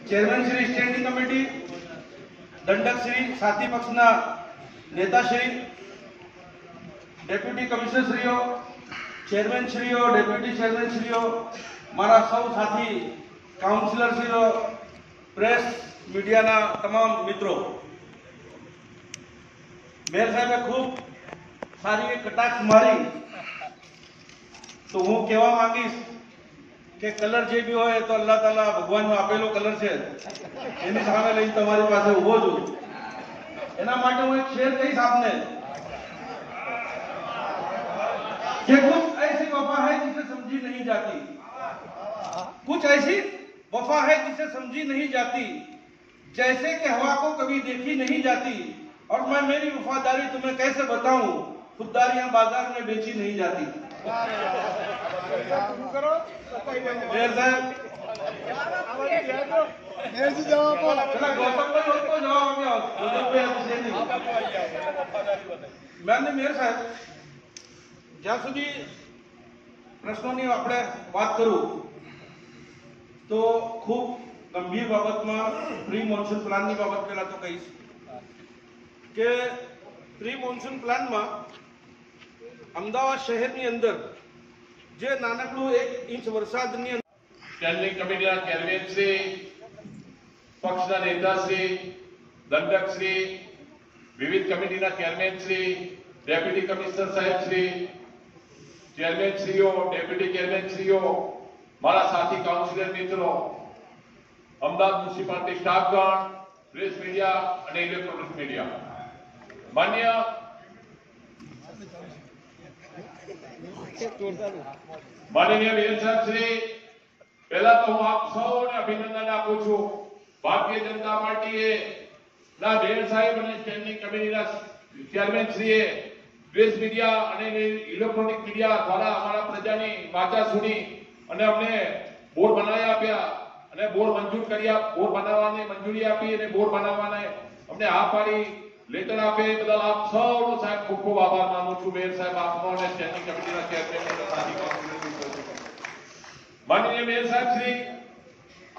Chairman Shri standing committee, दंडक श्री, साथी पक्षना नेता श्री, डेप्यूटी कमिश्नर श्रीओ, चेरमेन श्रीओ, डेप्यूटी चेरमेन श्रीओ, मारा सौ साथी काउंसिलर श्रीओ, प्रेस मीडिया तमाम मित्रों, मेयर साहेबे खूब सारी कटाक्ष मारी तो हूँ कहवा मांगीश के कलर जे भी होय तो अल्लाह ताला भगवान आपेलो कलर है एनी सामे लई तमारी पासे उभो छुं एना माटे हूँ एक शेर कहीश आपने कि कुछ ऐसी वफा है जिसे समझी नहीं जाती, कुछ ऐसी वफा है जिसे समझी नहीं जाती, जैसे कि हवा को कभी देखी नहीं जाती, और मैं मेरी वफादारी तुम्हें कैसे बताऊं, खुददारियां बाजार में बेची नहीं जाती। मेयर साहब मैंने मेयर साहब ज्यां सुधी प्रश्नों की आपणे बात करूं तो खूब गंभीर बाबत में प्री मॉन्सून प्लान की बाबत पहला तो कहीश के प्री मॉन्सून प्लान में अमदावाद शहर की अंदर जे नानकड़ू 1 इंच वरसाद स्टेन्डिंग कमिटी चेरमेन श्री, पक्षना नेता श्री, दंडक श्री, विविध committee chairman Shri, deputy commissioner साहेब श्री, चेरमेन श्रीओ, डेप्यूटी चेरमेन श्रीओ, मारा साथी काउंसिलर मित्रों, अमदावाद म्युनिसिपालिटी स्टाफगण, प्रेस मीडिया और इलेक्ट्रॉनिक मीडिया, मान्य माननीय मेयर साहब श्री, पहला तो हूँ आप सौने अभिनंदन आपू छू। भारतीय जनता पार्टीए मेयर साहेब और स्टेन्डिंग कमिटी चेरमेन श्रीए प्रेस मीडिया और इलेक्ट्रॉनिक मीडिया द्वारा अमरा प्रजानी वाचा सुनी और अमने बोर्ड बनाया आप्या और बोर्ड मंजूर कर्या, बोर्ड बनावाने मंजूरी आपी और बोर्ड बनावाने अमने आ पाड़ी लेटर आपे बदल आप सौनो साहेब खूब खूब आभार मानु छू। मेयर साहेब आपनो और स्टेन्डिंग कमिटी चेरमेन और साथी काउंसिलर माननीय मेयर साहेब श्री,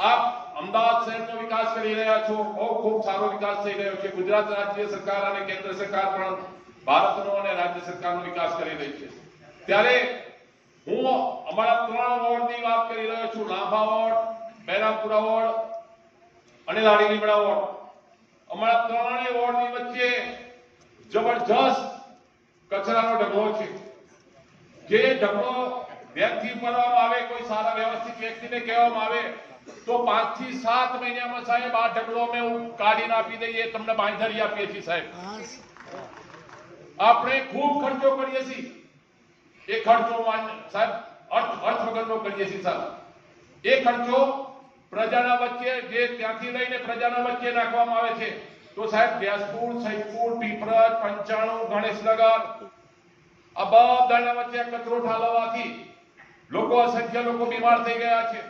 आप अमदावाद शहर नो विकास करी रह्या छो, बहुत खूब सारो विकास थई रह्यो छे। गुजरात राज्य सरकार और केंद्र सरकार पण भारतनो और राज्य सरकारनो विकास करी रही छे, त्यारे हूँ अमरा 3 वोर्डनी वात करी रह्यो छुं, लांबा वोर्ड, बेरामपुरा वोर्ड और लाड़ी लीमड़ा वोर्ड। अमरा 3 वोर्डनी वच्चे जबरदस्त कचरानो ढगलो छे, जे ढगलो व्यक्ति भरवामां आवे, कोई सारा व्यवस्थित व्यक्ति ने कहेवामां आवे तो 5 થી 7 महीना में साहेब आ ढगलो में काढीने आपी दईए, तमने बांधरी आपीए छीए साहेब। आपणे खूब खर्चो करीए छीए, ए खर्चो साहेब अर्थ वगरनो करीए छीए साहेब। ए खर्चो प्रजाना वच्चे जे त्यांथी लईने प्रजाना वच्चे नाखवामां आवे छे तो साहेब गैसपुर, सईदपुर, पीपरज, पंचाणु, गणेशनगर आ बधाना वच्चे कचरो ठालवाथी लोको असंख्य लोको बीमार थई गया छे।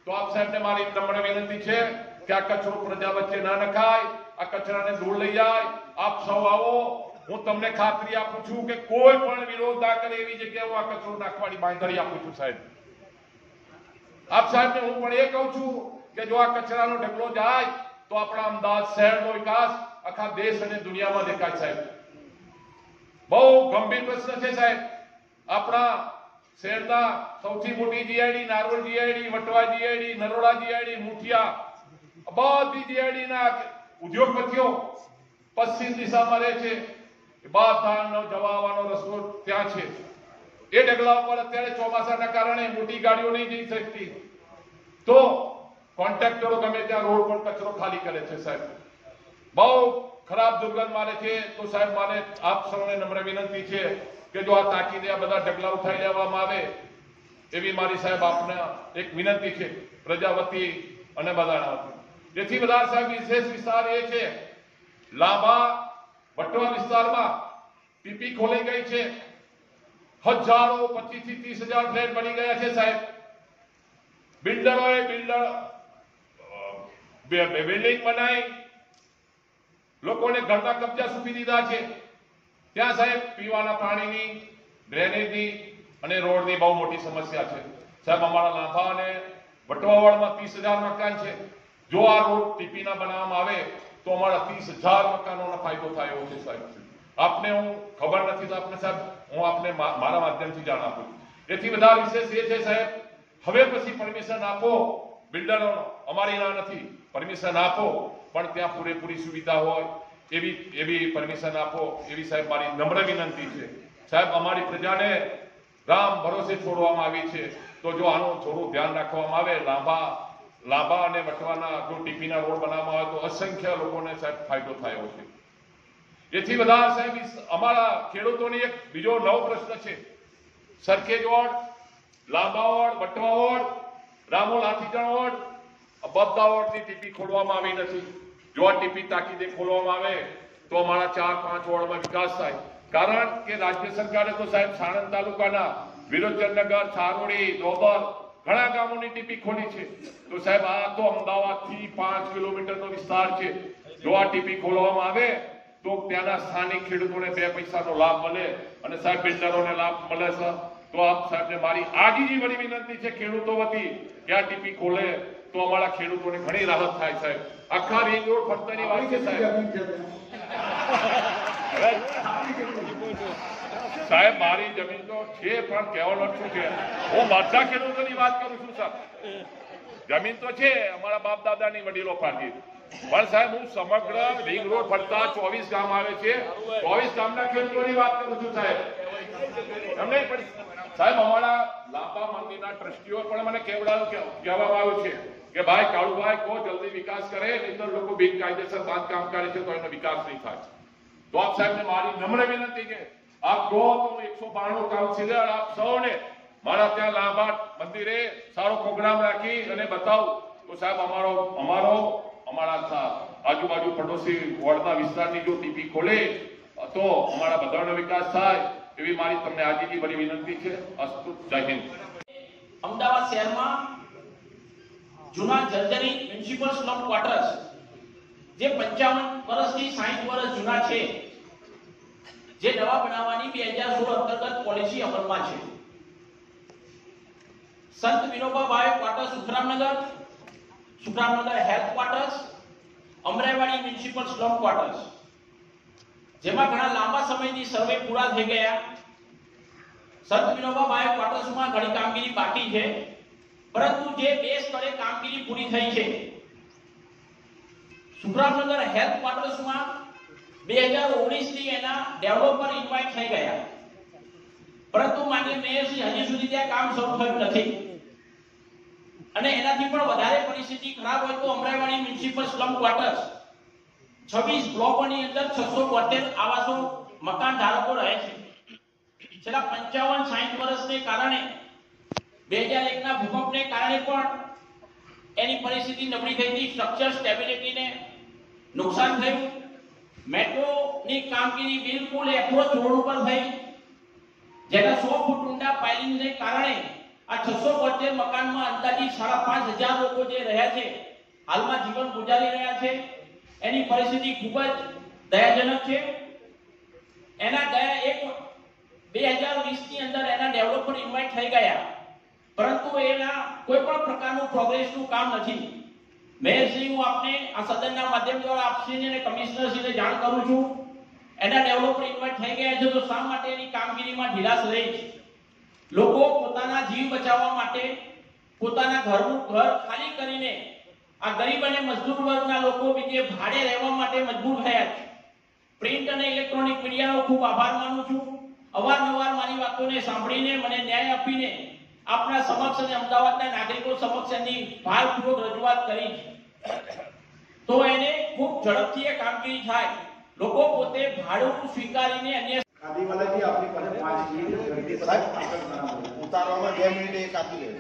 तो आप साहेब ने मारी नम्र विनंती छे कि आ कचरो प्रजा वच्चे ना नखाय, आ कचराने दूर लई जाय। आप सौ आवो, हूँ तमने खातरी आपू छूं कि कोई पण विरोध ना करे एवी जग्याए हूँ आ कचरो नाखवानी बांधरी आपू छूं साहेब। आप साहेब ने हूँ पण ए कहूं छूं कि जो आ कचरानो ढगलो जाय तो आपणा अमदावाद शहरनो विकास आखा देश और दुनिया में देखाय साहेब। बहु गंभीर प्रश्न छे साहेब। आपणा शहरना सौथी मोटी GID नारोल GID, वटवा GID, Naroda GID, मुठिया बधी जीआईडी ना उद्योगपतिओ पश्चिम दिशा में रहे छे, बधानो जवा आवવાનો रस्तो त्यां छे। ए ढगला पर अत्यारे ચોમાસાના કારણે મોટી ગાડીઓ નહીં જઈ શકતી તો કોન્ટ્રાક્ટરો ગમે ત્યાં રોડ પર કચરો ખાલી કરે છે સાહેબ। બહુ ખરાબ દુર્ગંધ મારે છે। તો સાહેબ મારે આપ સૌને નમ્ર વિનંતી છે કે જો આ તાકીદે આ બધા ઢગલા ઉઠાઈ લેવામાં આવે એવી મારી સાહેબ આપને એક વિનંતી છે પ્રજા વતી અને બધાના વતી। જેથી બધા સાહેબ વિશેષ વિસ્તાર એ છે લાંબા વટવા વિસ્તારમાં પીપી ખોલાઈ ગઈ છે, હજારો 25 થી 30 હજાર ફ્લેટ બની ગયા છે સાહેબ। બિલ્ડરોએ બિલ્ડિંગ બનાવી લોકોને ઘરના કબજા સોંપી દીધા છે। ત્યાં સાહેબ પીવાના પાણીની, ડ્રેનેજની અને રોડની બહુ મોટી સમસ્યા છે સાહેબ। અમારા લાંભા અને વટવાવાડમાં 30,000 મકાન છે, જો આ રોડ ટીપીના બનાવવામાં આવે તો અમારા 30,000 મકાનોનો ફાયદો થાય એવો છે સાહેબ. આપને હું ખબર નથી તો આપને સાહેબ હું આપને મારા માધ્યમથી જાણ આપું. એથી વધારે વિશેષ એ છે સાહેબ, હવે પછી પરમિશન આપો બિલ્ડરોનો, અમારી ના નથી, પરમિશન આપો પણ ત્યાં પૂરેપૂરી સુવિધા હોય એવી પરમિશન આપો એવી સાહેબ મારી નમ્ર વિનંતી છે. સાહેબ અમારી પ્રજાને રામ ભરોસે છોડવામાં આવી છે, તો જો આનું થોડું ધ્યાન રાખવામાં આવે, લાંબા અને વટવાના જો ટીપીના રોડ બનાવવામાં આવે તો અસંખ્ય લોકોને સાહેબ ફાયદો થયો છે. એથી વધારે સાહેબ અમારા ખેડૂતોની એક બીજો નવો પ્રશ્ન છે. સરખેજ વોર્ડ, લાંબા ward, Vatva ward, Ramol Hathijan ward, બધા વોર્ડની ટીપી ખોલવામાં આવી નથી. જો આ ટીપી તાકીદે ખોલવામાં આવે તો અમારા 4-5 વોર્ડમાં વિકાસ થાય. કારણ કે રાજ્ય સરકારે તો સાહેબ સાણંદ તાલુકાના વિરોચનનગર, છારોડી, ડોબર ઘણા ગામોની ટીપી ખોલી છે. તો સાહેબ આ તો અમદાવાદથી 5 કિલોમીટરનો વિસ્તાર છે. જો આ ટીપી ખોલવામાં આવે તો ત્યાંના સ્થાનિક ખેડૂતોને 2 પૈસાનો લાભ મળે અને સાહેબ બિલ્ડરોને લાભ મળે છે. તો આપ સાહેબને મારી આગીજી વળી વિનંતી છે ખેડૂતો વતી કે આ ટીપી ખોલે તો અમારા ખેડૂતોને ઘણી રાહત થાય સાહેબ. આખા રિંગ રોડ ફરતાની વાત છે સાહેબ. સાહેબ મારી જમીન તો છે પણ કહેવાનો શું છે, હું બધા ખેડૂતોની વાત કરું છું સાહેબ. જમીન તો છે અમારા બાપ દાદાની વડીલો પાર્ટી, પણ સાહેબ હું સમગ્ર રિંગ રોડ ફરતા 24 ગામ આવે છે, 24 ગામના ખેડૂતોની વાત કરું છું સાહેબ. તમને પણ સાહેબ અમારા લાંબા મંદિરના ટ્રસ્ટીઓ પણ મને કહેવામાં આવ્યું છે કે ભાઈ કાળુભાઈ કો જલ્દી વિકાસ કરે, નહીંતર લોકો બિનકાયદેસર બાંધકામ કરે છે તો એનો વિકાસ નહીં થાય. તો આપ સાહેબને મારી નમ્ર વિનંતી છે, આપ જો તો 192 કાઉન્સિલર આપ સૌને મારા ત્યાં લાંબા મંદિરે સારો પ્રોગ્રામ રાખી અને બતાવું તો સાહેબ અમારા આજુબાજુ પડોશી વોર્ડના વિસ્તારની જો ટીપી ખોલે તો અમારા બધાનો વિકાસ થાય એવી મારી તમને આજની બધી વિનંતી છે. અસ્તુ. જય હિન્દ. અમદાવાદ શહેરમાં જૂના જર્જરિત મ્યુનિસિપલ સ્લમ ક્વાર્ટર્સ જે 55 વર્ષથી 60 વર્ષ જૂના છે, જે નવા બનાવવાની 2016 અંતર્ગત પોલિસી અમલમાં છે. સંત વિનોબા ભાવે quarters Sukhramnagar health quarters, Amraiwadi municipal slum quarters, જેમાં ઘણા લાંબા સમયથી સર્વે પૂરા થઈ ગયા. સંત વિનોબા ભાવે ક્વાર્ટર્સમાં ઘણી કામગીરી બાકી છે, પરંતુ જે 2 સ્તરે કામગીરી પૂરી થઈ છે. સુખરામનગર હેલ્થ ક્વાર્ટર્સમાં 2019 થી એના ડેવલપર ઇન્વાઇટ થઈ ગયા, પરંતુ માન્ય મેયરશ્રી હજી સુધી ત્યાં કામ શરૂ થયું નથી. અને એનાથી પણ વધારે પરિસ્થિતિ ખરાબ હોય તો અમરાઈવાડી મ્યુનિસિપલ સ્લમ ક્વાર્ટર્સ 26 બ્લોકોની અંદર 672 આવાસો મકાન ધારકો રહે છે. છેલ્લા 55-60 વર્ષને કારણે 2001 ના ભૂકંપને કારણે પણ એની પરિસ્થિતિ નબળી થઈ હતી. સ્ટ્રક્ચર સ્ટેબિલિટીને નુકસાન થયું. મેટ્રોની કામગીરી બિલકુલ એપ્રોચ રોડ ઉપર થઈ, જેના 100 ફૂટ ઊંડા પાઇલિંગને કારણે આ 672 મકાનમાં અંદાજિત 5,500 લોકો જે રહ્યા છે, હાલમાં જીવન ગુજારી રહ્યા છે. એની પરિસ્થિતિ ખૂબ જ દયાજનક છે. એના ગયા 2020 ની અંદર એના ડેવલપર ઇન્વાઇટ થઈ ગયા, પરંતુ એના કોઈ પણ પ્રકારનું પ્રોગ્રેસનું કામ નથી. મેયરશ્રી, હું આપને આ સદનના માધ્યમ દ્વારા આપશ્રીને અને કમિશનરશ્રીને જાણ કરું છું, એના ડેવલપર ઇન્વાઇટ થઈ ગયા છે તો શા માટે એની કામગીરીમાં ઢીલાસ રહી છે? લોકો પોતાના જીવ બચાવવા માટે પોતાના ઘર ખાલી કરીને આ ગરીબ અને મજદૂર વર્ગના લોકો બીજે ભાડે રહેવા માટે મજબૂર થયા છે. પ્રિન્ટ અને ઇલેક્ટ્રોનિક મીડિયાનો ખૂબ આભાર માનું છું. અવારનવાર મારી વાતોને સાંભળીને મને ન્યાય આપીને આપના સમક્ષ અને અમદાવાદના નાગરિકો સમક્ષ એની ભારપૂર્વક રજૂઆત કરી છે. તો એને ખૂબ ઝડપથી એ કામગીરી થાય. લોકો પોતે ભાડું સ્વીકારીને અન્ય કાદીવાલાજી આપણી પાસે 5 મિનિટ ઘંટી સાહેબ આગળ બનાવો. ઉતારવામાં 2 મિનિટ એક આપી લેજો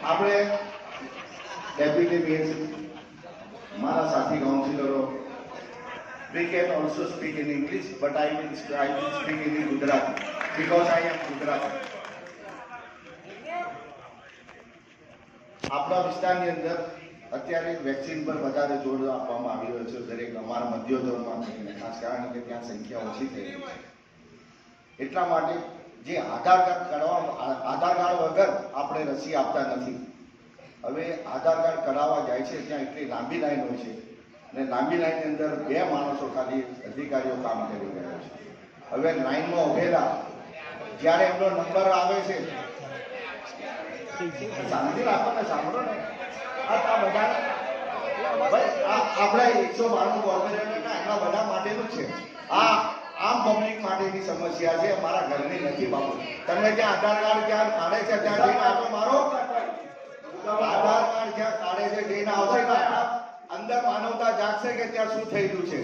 આપણે ડેપ્યુટી મેયર, મારા સાથી કાઉન્સિલરો, we can also speak in English, but I will speak in Gujarati because I am Gujarati. આપણા વિસ્તારની અંદર અત્યારે વેક્સિન પર વધારે જોર આપવામાં આવી રહ્યો છે દરેક અમારા મધ્યોદરમાં થઈને, ખાસ કારણ કે ત્યાં સંખ્યા ઓછી થઈ રહી છે. એટલા માટે જે આધાર કાર્ડ વગર આપણે રસી આપતા નથી, હવે આધાર કાર્ડ કઢાવવા જાય છે ત્યાં એટલી લાંબી લાઈન હોય છે અને લાંબી લાઈનની અંદર 2 માણસો ખાલી અધિકારીઓ કામ કરી રહ્યા છે. હવે લાઈનમાં ઉભેલા જ્યારે એમનો નંબર આવે છે, શાંતિ રાખો ને, સાંભળો ને, આ બધા ભાઈ આપણા 192 કોર્પોરેટરના એમના બધા માટેનું છે. આ આમ પબ્લિક માટેની સમસ્યા છે, અમારા ઘરની નથી બાબુ. તમે જ્યાં આધાર કાર્ડ જ્યાં કાઢે છે ત્યાં જઈને આટો મારો. આધાર કાર્ડ જ્યાં કાઢે છે જઈને આવશે ને અંદર માનવતા જાગશે કે ત્યાં શું થઈ રહ્યું છે.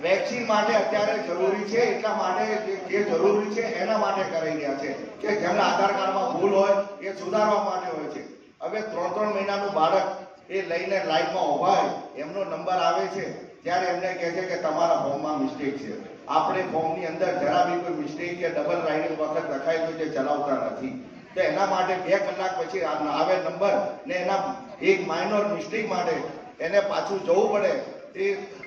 વેક્સિન માટે અત્યારે જરૂરી છે, એટલા માટે જે જરૂરી છે એના માટે કરી રહ્યા છે કે જેમના આધાર કાર્ડમાં ભૂલ હોય એ સુધારવા માટે હોય છે. હવે 3 મહિનાનું બાળક એ લઈને લાઈનમાં ઉભા હોય, એમનો નંબર આવે છે ત્યારે એમને કહે છે કે તમારા ફોર્મમાં મિસ્ટેક છે. આપણે ફોર્મની અંદર જરા બી કોઈ મિસ્ટેક કે ડબલ રાઇડિંગ વખત લખાય તો જે ચલાવતા નથી. તો એના માટે 2 કલાક પછી આવે નંબર ને એના એક માઇનોર મિસ્ટેક માટે એને પાછું જવું પડે. એ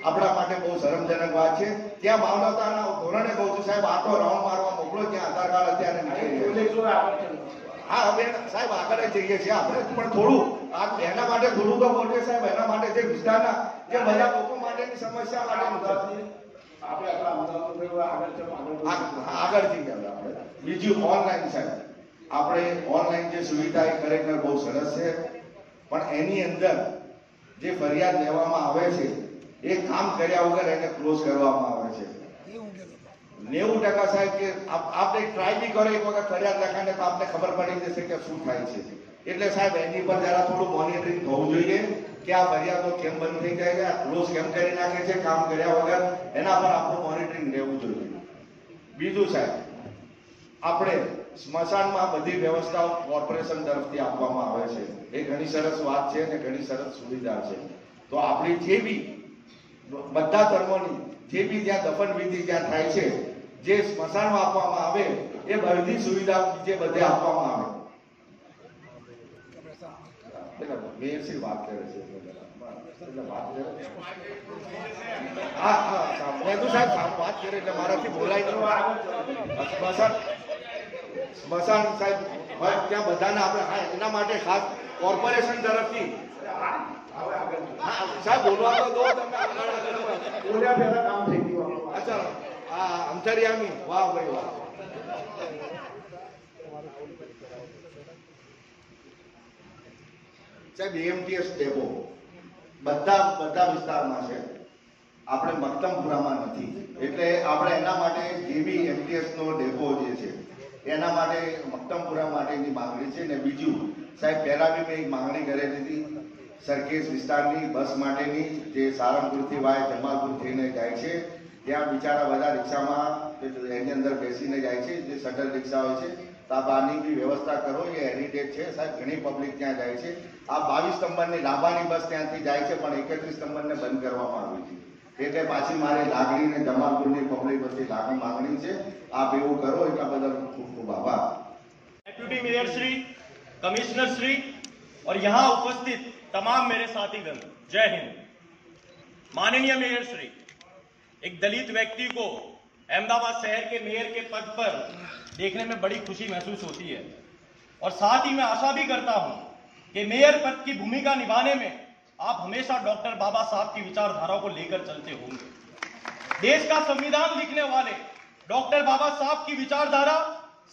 આપણા માટે બહુ શરમજનક વાત છે. ત્યાં માનવતાના ધોરણે કહું છું સાહેબ, આટો રાઉન્ડ મારવા મોકલો જ્યાં આધાર કાર્ડ અત્યારે નીકળી રહ્યા છે. હા હવે સાહેબ આગળ જઈએ છીએ આપણે, પણ થોડું એના માટે થોડું તો બોલીએ સાહેબ. એના માટે જે વિસ્તારના જે બધા લોકો માટેની સમસ્યા માટે આગળ જઈએ આપણે. બીજું ઓનલાઈન સાહેબ, આપણે ઓનલાઈન જે સુવિધા એ ખરેખર બહુ સરસ છે, પણ એની અંદર જે ફરિયાદ લેવામાં આવે છે એ કામ કર્યા વગર એને ક્લોઝ કરવામાં આવે છે. 90% સાહેબ કે આપણે ટ્રાય બી કરો એક વખત ફરિયાદ લખાને તો આપણે ખબર પડી જશે કે શું થાય છે. એટલે સાહેબ એની પર જરા થોડું મોનિટરિંગ થવું જોઈએ કે આ ફરિયાદો કેમ બંધ થઈ જાય છે, આ ક્લોઝ કેમ કરી નાખે છે કામ કર્યા વગર. એના પર આપણું મોનિટરિંગ રહેવું જોઈએ. બીજું સાહેબ, આપણે સ્મશાનમાં બધી વ્યવસ્થાઓ કોર્પોરેશન તરફથી આપવામાં આવે છે. એ ઘણી સરસ વાત છે અને ઘણી સરસ સુવિધા છે. તો આપણી જે બી બધા ધર્મોની જે બી જ્યાં દફન વિધિ જ્યાં થાય છે, જે સ્મશાનમાં આપવામાં આવે એ બધી સુવિધા જે બધે આપવામાં આવે. મેયરશ્રી વાત કરે છે હા મેં તો સાહેબ વાત કરે એટલે મારાથી બોલાય નહીં. સ્મશાન સાહેબ ત્યાં બધાને આપણે એના માટે ખાસ કોર્પોરેશન તરફથી સાહેબ બોલવા તો દો તમે. અચ્છા હા અંતરિયામી, વાહ ભાઈ વાહ. સાહેબ એએમટીએસ ડેપો બધા વિસ્તારમાં છે, આપણે મક્તમપુરામાં નથી. એટલે આપણે એના માટે જે બી એમટીએસ નો ડેપો જે છે એના માટે મક્તમપુરા માટેની માંગણી છે. ને બીજું સાહેબ, પહેલા બી મેં એક માંગણી કરેલી હતી સરખેજ વિસ્તારની બસ માટેની, જે સારંગપુરથી વાય જમાલપુર થઈને જાય છે. ત્યાં બિચારા બધા રિક્ષામાં એની અંદર બેસીને જાય છે, જે શટલ રિક્ષા હોય છે. તો આ બહારની બી વ્યવસ્થા કરો. એ હેરિટેજ છે સાહેબ, ઘણી પબ્લિક ત્યાં જાય છે. આ 22 નંબરની લાંબાની બસ ત્યાંથી જાય છે, પણ 31 નંબરને બંધ કરવામાં આવી છે. એટલે પાછી મારી લાગણી ને જમાલપુરની પબ્લિક વચ્ચે માંગણી છે. આપ એવું કરો, એટલા બદલ ખૂબ ખૂબ આભાર. Deputy mayor Shri, commissioner Shri और यहाँ उपस्थित तमाम मेरे साथीगण, जय हिंद। माननीय मेयर श्री, एक दलित व्यक्ति को अहमदाबाद शहर के मेयर के पद पर देखने में बड़ी खुशी महसूस होती है और साथ ही मैं आशा भी करता हूं कि मेयर पद की भूमिका निभाने में आप हमेशा डॉक्टर बाबा साहब की विचारधारा को लेकर चलते होंगे। देश का संविधान लिखने वाले डॉक्टर बाबा साहब की विचारधारा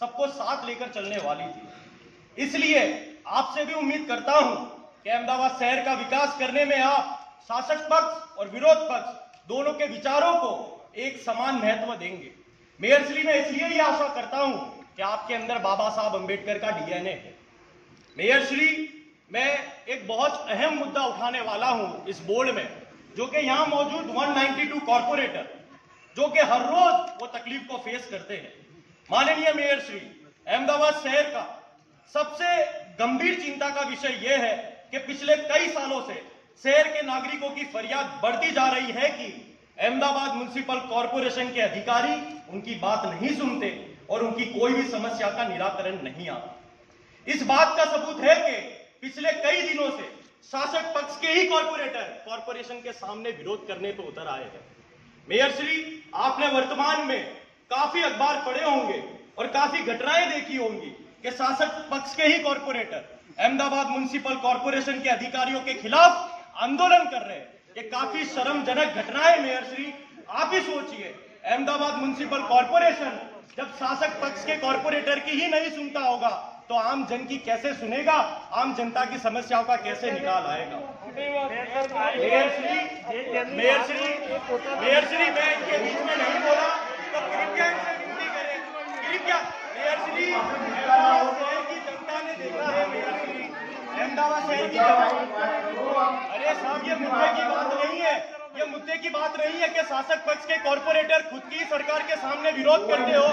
सबको साथ लेकर चलने वाली थी। इसलिए आपसे भी उम्मीद करता हूं कि अहमदाबाद शहर का विकास करने में आप शासक पक्ष और विरोध पक्ष दोनों के विचारों को एक समान महत्व देंगे। मेयर श्री, मैं इसलिए ही आशा करता हूं कि आपके अंदर बाबा साहब अंबेडकर का डीएनए है। मेयर श्री, मैं एक बहुत अहम मुद्दा उठाने वाला हूं इस बोर्ड में, जो कि यहां मौजूद 192 कॉर्पोरेटर जो कि हर रोज वो तकलीफ को फेस करते हैं। माननीय मेयर श्री, अहमदाबाद शहर का सबसे गंभीर चिंता का विषय यह है कि पिछले कई सालों से शहर के नागरिकों की फरियाद बढ़ती जा रही है कि अहमदाबाद म्युनिसिपल कॉर्पोरेशन के अधिकारी उनकी बात नहीं सुनते और उनकी कोई भी समस्या का निराकरण नहीं आता। इस बात का सबूत है कि पिछले कई दिनों से शासक पक्ष के ही कॉर्पोरेटर कॉर्पोरेशन के सामने विरोध करने पर उतर आए हैं। मेयर श्री, आपने वर्तमान में काफी अखबार पढ़े होंगे और काफी घटनाएं देखी होंगी कि शासक पक्ष के ही कॉर्पोरेटर अहमदाबाद म्युनिसिपल कॉर्पोरेशन के अधिकारियों के खिलाफ आंदोलन कर रहे हैं। ये काफी शर्मजनक घटना है मेयर श्री। आप ही सोचिए, अहमदाबाद म्युनिसिपल कॉर्पोरेशन जब शासक पक्ष के कॉर्पोरेटर की ही नहीं सुनता होगा तो आम जन की कैसे सुनेगा, आम जनता की समस्याओं का कैसे निकाल आएगा। मेयर श्री मैं इनके बीच में नहीं बोला तो कृपया इनसे विनती करें, कृपया। मेयर श्री, अहमदाबाद शहर की जनता ने देखा है मेयर श्री, अहमदाबाद शहर की जनता। अरे साहब, ये मुद्दे की बात नहीं है, ये मुद्दे की बात नहीं है कि शासक पक्ष के कॉर्पोरेटर खुद की सरकार के सामने विरोध करते हो।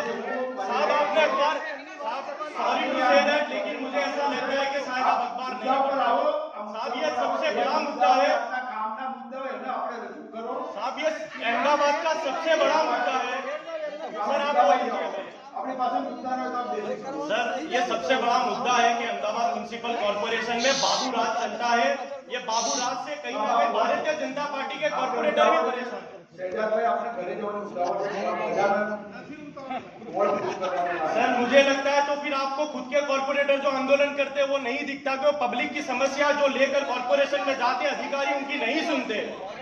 साहब आपने अखबार, सॉरी टू से दैट, लेकिन मुझे ऐसा लगता है कि शायद आप अखबार नहीं पढ़ाओ। साहब ये सबसे बड़ा मुद्दा है, साहब ये अहमदाबाद का सबसे बड़ा मुद्दा है। सर आप सर, ये सबसे बड़ा मुद्दा है कि अहमदाबाद म्युनिसिपल कॉर्पोरेशन में बाबू राज चलता है। ये बाबू राज से कहीं ना कहीं भारतीय जनता पार्टी के कॉर्पोरेटर भी परेशान है। सर मुझे लगता है तो फिर आपको खुद के कॉर्पोरेटर जो आंदोलन करते हैं वो नहीं दिखता कि वो पब्लिक की समस्या जो लेकर कॉर्पोरेशन में जाते अधिकारी उनकी नहीं सुनते।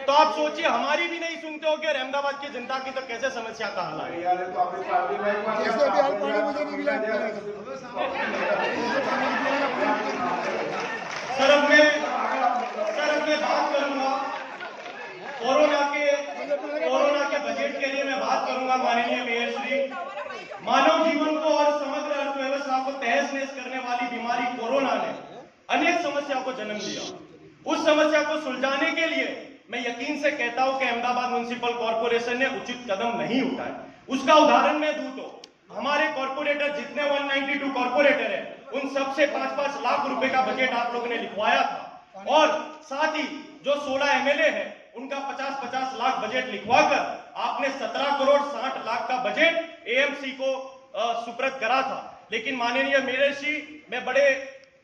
तो आप सोचिए, हमारी भी नहीं सुनते हो कि अहमदाबाद की जनता की तो कैसे समस्या का हल है। सर अब मैं बात करूंगा कोरोना के बजट के लिए मैं बात करूंगा। माननीय मेयर श्री, मानव जीवन को और समग्र अर्थव्यवस्था को तहस नहस करने वाली बीमारी कोरोना ने अनेक समस्याओं को जन्म दिया। उस समस्या को सुलझाने के लिए मैं यकीन से कहता हूं कि अहमदाबाद म्युनिसिपल कॉर्पोरेशन ने उचित कदम नहीं उठाए। उसका उदाहरण मैं दूं तो हमारे कॉर्पोरेटर जितने 192 कॉर्पोरेटर है उन सबसे 5-5 लाख रुपए का बजट आप लोगों ने लिखवाया था, और साथ ही जो 16 एमएलए है उनका 50-50 लाख बजट लिखवाकर आपने 17 करोड़ 60 लाख का बजट एएमसी को सुप्रत करा था। लेकिन माननीय मेयर श्री, मैं बड़े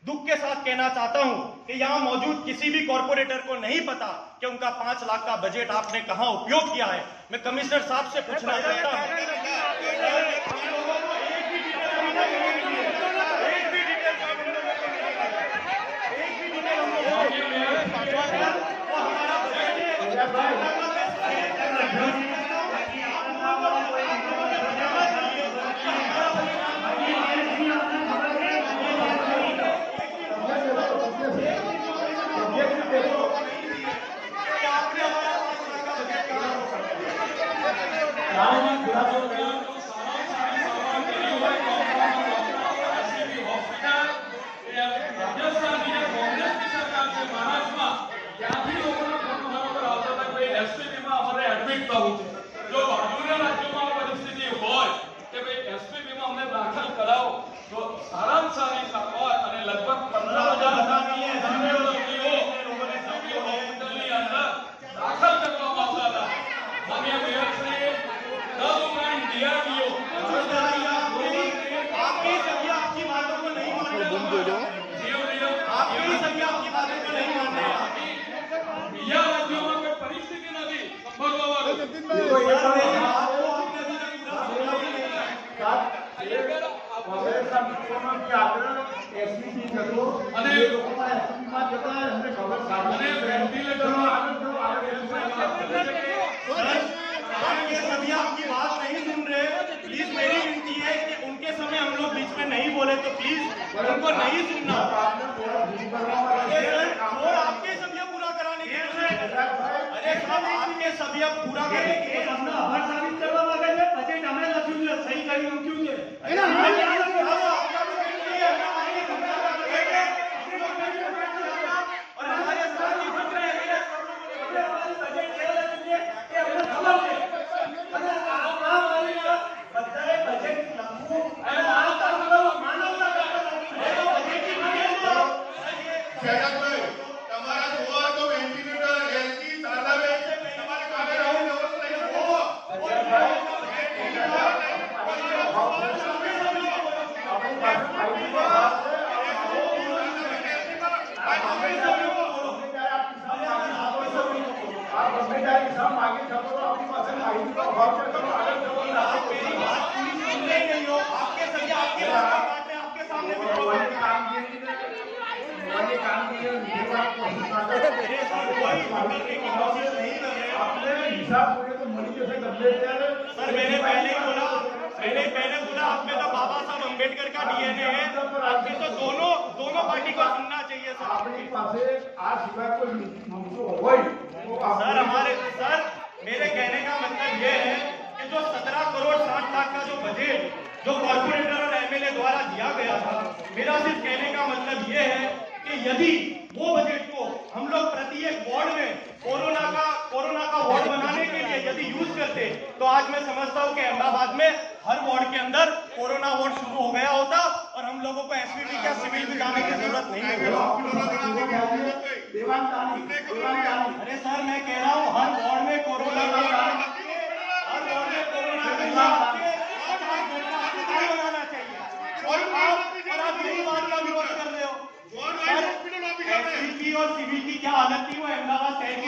दुख के साथ कहना चाहता हूं कि यहां मौजूद किसी भी कॉर्पोरेटर को नहीं पता कि उनका 5 लाख का बजट आपने कहां उपयोग किया है। मैं कमिश्नर साहब से पूछना चाहता हूं, आपकी बात नहीं सुन रहे। प्लीज मेरी विनती है कि उनके समय हम लोग बीच में नहीं बोले तो प्लीज उनको नहीं सुनना। और आपके सभ्य पूरा कराने के लिए, अरे साहब आपके सभ्य पूरा करने के लिए साबित करवा बजट हमें सही करी मेरे साथ कोई करने की कोशिश नहीं कर रहे हो। सर मैंने पहले बोला आप में तो बाबा साहब अम्बेडकर का डीएनए है, आप में तो दोनों पार्टी को सुनना चाहिए सर। सर मेरे कहने का मतलब ये है कि जो 17 करोड़ 60 लाख का जो बजट जो कॉर्पोरेटर और एमएलए द्वारा दिया गया था, मेरा सिर्फ कहने का मतलब ये है कि यदि वो बजट को हम लोग प्रति एक वार्ड में कोरोना का वार्ड बनाने के लिए यदि यूज करते, तो आज मैं समझता हूँ कि अहमदाबाद में हर वार्ड के अंदर कोरोना वार्ड शुरू हो गया होता और हम लोगों को एसपीटी या सिविल में जाने की जरूरत नहीं होती। अरे सर मैं कह रहा हूँ हर वार्ड में कोरोना बनाना चाहिए और आप यही बात का विरोध कर रहे हो। एसपीटी और सिविल की क्या हालत थी वो अहमदाबाद शहर की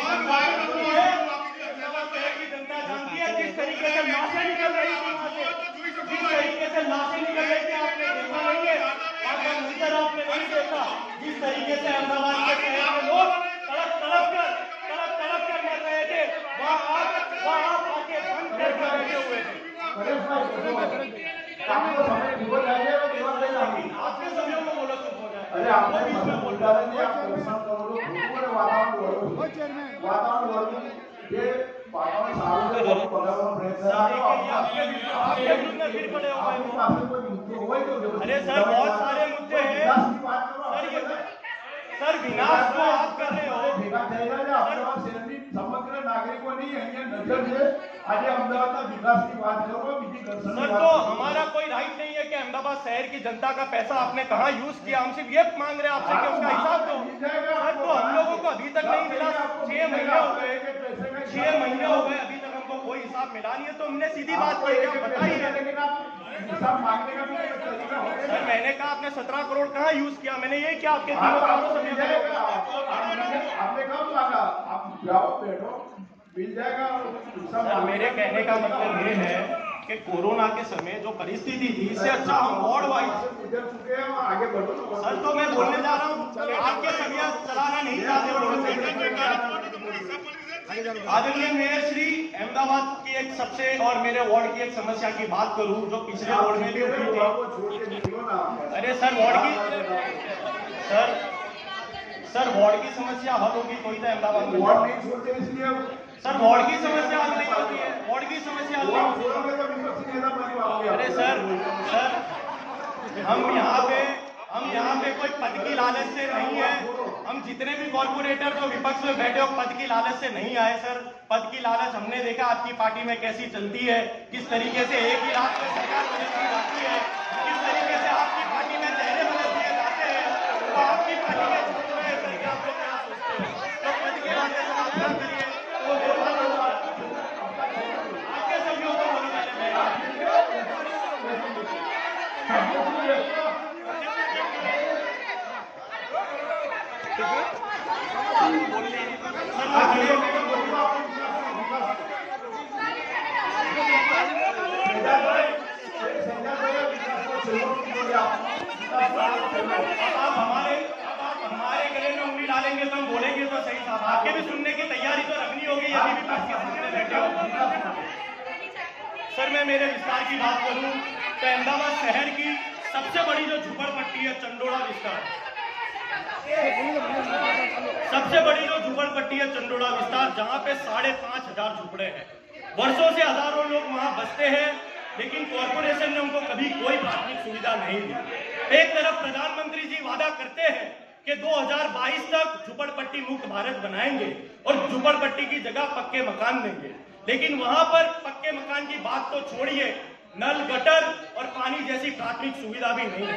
जनता जानती है। किस तरीके से लाशें निकल रही थी वहां से, जिस तरीके से लाशें निकल रही थी आपने देखा नहीं है, आपने नहीं देखा जिस तरीके से अहमदाबाद के शहर में लोग तड़प कर मर रहे थे, वहाँ आप आके बंद कर बैठे हुए थे। आपके समय को बोलो चुप हो जाए। अरे आपने बीच में बोल रहा है आप परेशान करो पूरे वातावरण ये वातावरण सालों से बहुत पर्यावरण प्रेस है। अरे सर बहुत सारे मुद्दे हैं सर, विनाश को आप कर रहे हो। अमदावाद शहરની સમગ્ર નાગરિકોની અહીંયા નજર છે આજે અમદાવાદના વિકાસની વાત કરો બીજી ઘર્ષણ सर तो हमारा कोई राइट नहीं है कि अहमदाबाद शहर की जनता का पैसा आपने कहाँ यूज किया, हम सिर्फ ये मांग रहे हैं आपसे कि उसका हिसाब दो। सर तो हम लोगों को अभी तक नहीं मिला, 6 महीने हो गए अभी तक हमको कोई हिसाब मिला नहीं है, तो हमने सीधी बात की क्या बताइए। हिसाब मांगने का भी एक तरीका होगा। सर मैंने कहा आपने 17 करोड़ कहाँ यूज किया, मैंने यही क्या आपके आपने कब मांगा, आप जाओ बैठो मिल जाएगा। सर मेरे कहने का मतलब ये है कि कोरोना के समय जो परिस्थिति थी इससे अच्छा हम वार्ड वाइज गुजर चुके हैं और आगे बढ़ो। सर तो मैं बोलने जा रहा हूँ आपके सभ्य चलाना नहीं चाहते। आदरणीय मेयर श्री, अहमदाबाद की एक सबसे और मेरे वार्ड की एक समस्या की बात करूं जो पिछले वार्ड में भी हुई थी। अरे सर वार्ड की समस्या हल होगी तो ही तो अहमदाबाद में वार्ड नहीं छोड़ते इसलिए सर वार्ड की समस्या हल नहीं होती है, वार्ड की समस्या हल नहीं होती। अरे सर हम यहाँ पे कोई पद की लालच से नहीं है, हम जितने भी कॉर्पोरेटर जो विपक्ष में बैठे हो पद की लालच से नहीं आए सर। पद की लालच हमने देखा आपकी पार्टी में कैसी चलती है, किस तरीके से एक ही रात में सरकार बदलती जाती है, किस तरीके से आपकी पार्टी में चेहरे बदल दिए जाते हैं, तो आपकी पार्टी में चल रहे हैं सर, आप लोग क्या सोचते हैं? तो पद की लालच से आप क्या करिए आपके सभी को बोलो हमारे गले में उंगली डालेंगे तो हम बोलेंगे तो सही साहब, आपके भी सुनने की तैयारी तो रखनी होगी यदि भी पास के सामने बैठे हो। सर मैं मेरे विस्तार की बात करूं तो अहमदाबाद शहर की सबसे बड़ी जो झुपड़पट्टी है चंडोड़ा विस्तार, सबसे बड़ी जो झुपड़पट्टी है चंडोड़ा विस्तार, जहां पे 5,500 झुपड़े हैं। वर्षों से हजारों लोग वहां बसते हैं, लेकिन कॉर्पोरेशन ने उनको कभी कोई प्राथमिक सुविधा नहीं दी। एक तरफ प्रधानमंत्री जी वादा करते हैं कि 2022 तक झुपड़पट्टी मुक्त भारत बनाएंगे और झुपड़पट्टी की जगह पक्के मकान देंगे, लेकिन वहां पर पक्के मकान की बात तो छोड़िए, नल गटर और पानी जैसी प्राथमिक सुविधा भी नहीं है।